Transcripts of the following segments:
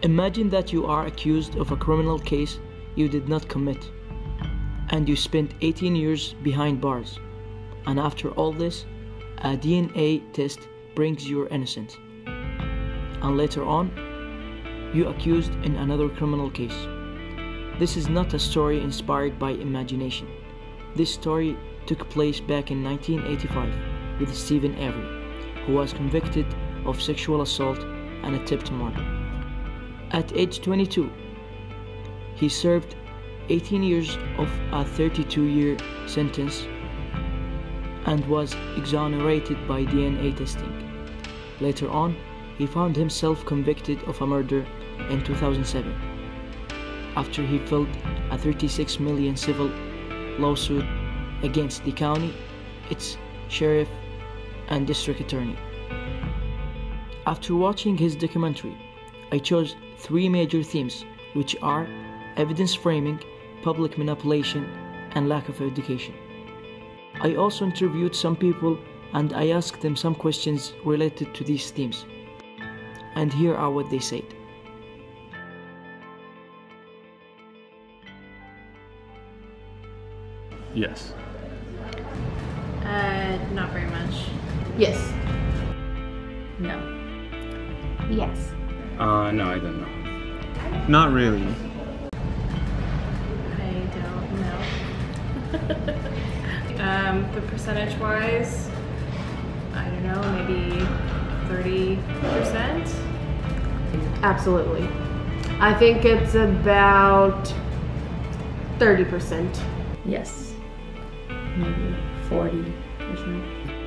Imagine that you are accused of a criminal case you did not commit, and you spent 18 years behind bars, and after all this, a DNA test brings your innocence, and later on, you accused in another criminal case. This is not a story inspired by imagination. This story took place back in 1985 with Stephen Avery, who was convicted of sexual assault and attempted murder. At age 22, he served 18 years of a 32-year sentence and was exonerated by DNA testing. Later on, he found himself convicted of a murder in 2007, after he filed a $36 million civil lawsuit against the county, its sheriff, and district attorney. After watching his documentary, I chose 3 major themes, which are evidence framing, public manipulation, and lack of education. I also interviewed some people and I asked them some questions related to these themes. And here are what they said. Yes. Not very much. Yes. No. Yes. No, I don't know. Not really. I don't know. The percentage-wise, I don't know, maybe 30%? Absolutely. I think it's about 30%. Yes. Maybe 40%.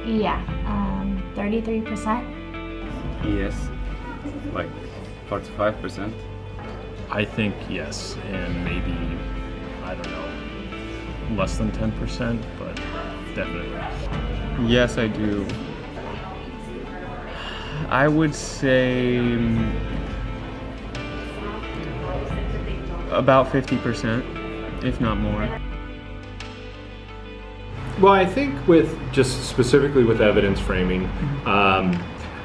Yeah, 33%. Yes, like 45%. I think yes, and maybe, I don't know, less than 10%, but definitely. Yes, I do. I would say about 50%, if not more. Well, I think with just specifically with evidence framing,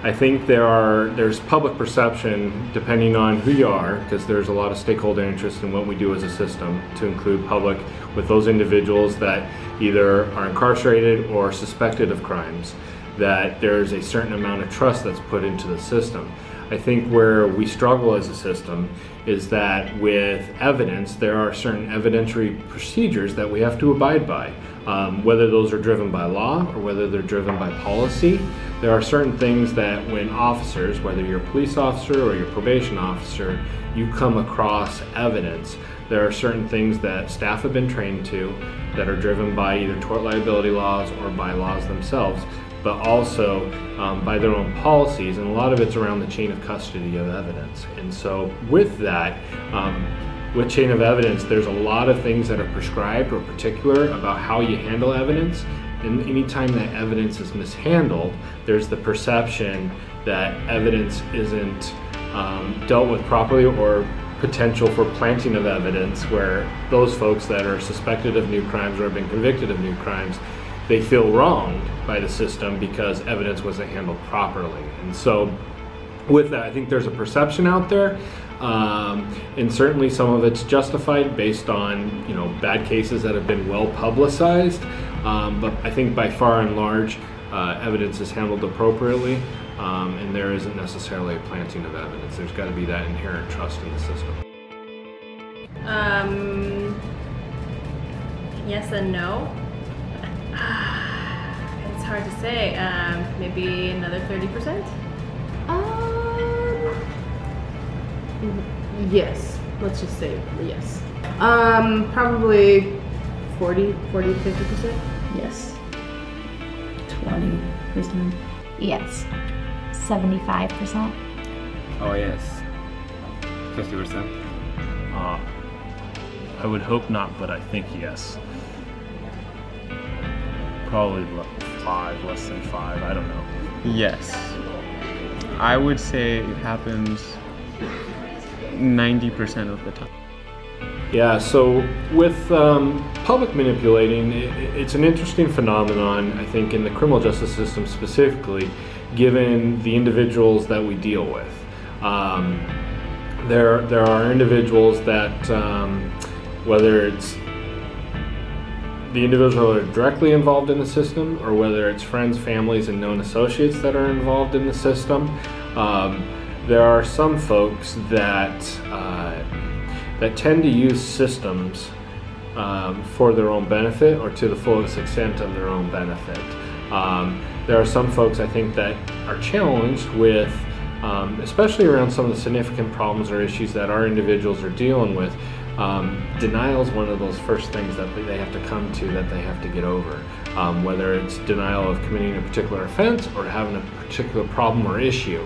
I think there's public perception depending on who you are, because there's a lot of stakeholder interest in what we do as a system, to include public with those individuals that either are incarcerated or suspected of crimes, that there's a certain amount of trust that's put into the system. I think where we struggle as a system is that with evidence, there are certain evidentiary procedures that we have to abide by. Whether those are driven by law or whether they're driven by policy, there are certain things that when officers, whether you're a police officer or you're a probation officer, you come across evidence, there are certain things that staff have been trained to that are driven by either tort liability laws or by laws themselves, but also by their own policies, and a lot of it's around the chain of custody of evidence. And so with that, with chain of evidence, there's a lot of things that are prescribed or particular about how you handle evidence, and anytime that evidence is mishandled, there's the perception that evidence isn't dealt with properly, or potential for planting of evidence where those folks that are suspected of new crimes or have been convicted of new crimes, they feel wronged by the system because evidence wasn't handled properly. And so with that, I think there's a perception out there, and certainly some of it's justified based on bad cases that have been well publicized, but I think by far and large evidence is handled appropriately, and there isn't necessarily a planting of evidence. There's got to be that inherent trust in the system. Yes and no. It's hard to say. Maybe another 30%? Yes. Let's just say yes. Probably 40, 50%? Yes. 20%. Yes. 75%. Oh yes, 50%. I would hope not, but I think yes. Probably 5, less than 5, I don't know. Yes. I would say it happens 90% of the time. Yeah, so with public manipulating, it's an interesting phenomenon, I think, in the criminal justice system specifically, given the individuals that we deal with. there are individuals that, whether it's the individuals that are directly involved in the system, or whether it's friends, families, and known associates that are involved in the system, there are some folks that that tend to use systems for their own benefit, or to the fullest extent of their own benefit. There are some folks, I think, that are challenged with, especially around some of the significant problems or issues that our individuals are dealing with. Denial is one of those first things that they have to come to, that they have to get over. Whether it's denial of committing a particular offense or having a particular problem or issue.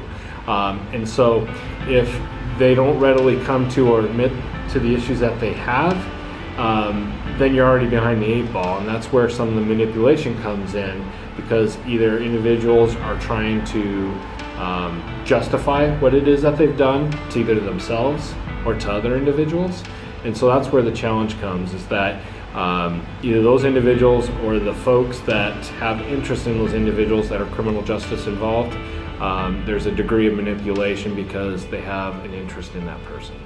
And so if they don't readily come to or admit to the issues that they have, then you're already behind the 8 ball, and that's where some of the manipulation comes in, because either individuals are trying to justify what it is that they've done to either themselves or to other individuals. And so that's where the challenge comes, is that either those individuals or the folks that have interest in those individuals that are criminal justice involved, there's a degree of manipulation because they have an interest in that person.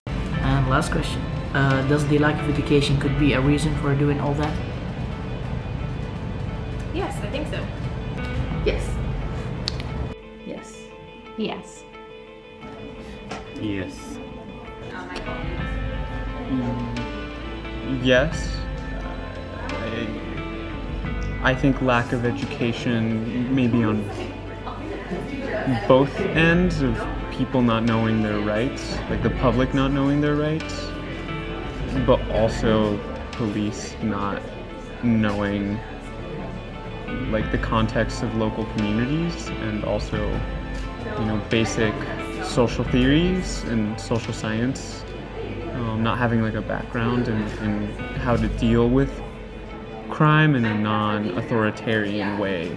And last question, does the lack of education could be a reason for doing all that? Yes, I think so. Yes. Yes. Yes. Yes. Yes. I think lack of education, maybe on both ends, of people not knowing their rights, like the public not knowing their rights, but also police not knowing like the context of local communities, and also, you know, basic social theories and social science, not having like a background in how to deal with crime in a non-authoritarian way.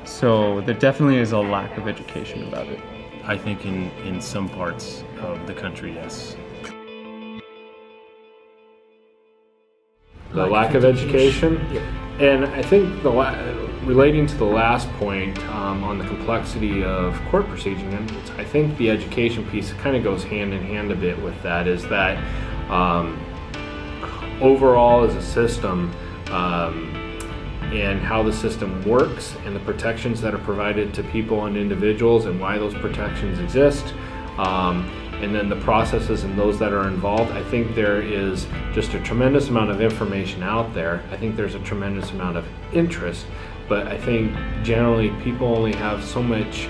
So there definitely is a lack of education about it. I think in some parts of the country, yes. The lack of education. And I think relating to the last point on the complexity of court proceedings, I think the education piece kind of goes hand in hand a bit with that, is that overall as a system, and how the system works and the protections that are provided to people and individuals and why those protections exist, and then the processes and those that are involved, I think there is just a tremendous amount of information out there. I think there's a tremendous amount of interest, but I think generally people only have so much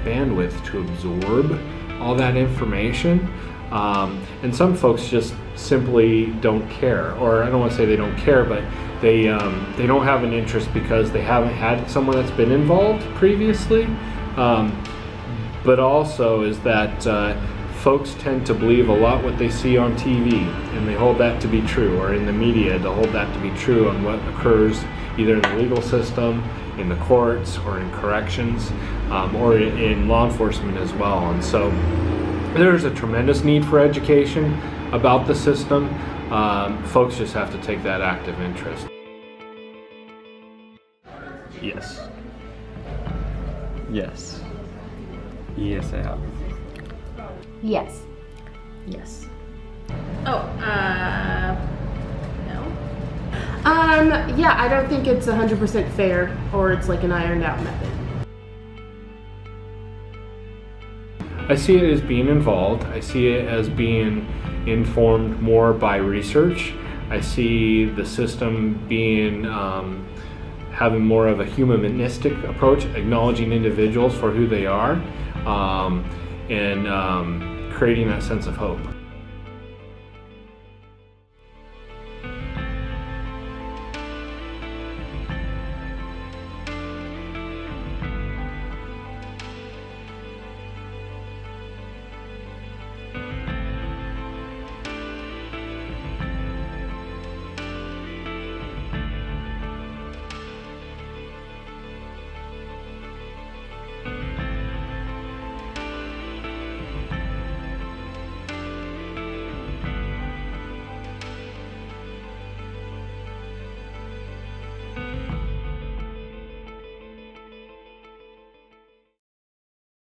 bandwidth to absorb all that information. And some folks just simply don't care, or I don't want to say they don't care, but they don't have an interest because they haven't had someone that's been involved previously. But also is that folks tend to believe a lot what they see on TV, and they hold that to be true, or in the media, to hold that to be true on what occurs either in the legal system, in the courts, or in corrections, or in law enforcement as well. And so there's a tremendous need for education about the system. Folks just have to take that active interest. Yes. Yes. Yes, I have. Yes. Yes. Oh, no. Yeah, I don't think it's 100% fair, or it's like an ironed out method. I see it as being involved. I see it as being informed more by research. I see the system being having more of a humanistic approach, acknowledging individuals for who they are, and creating that sense of hope.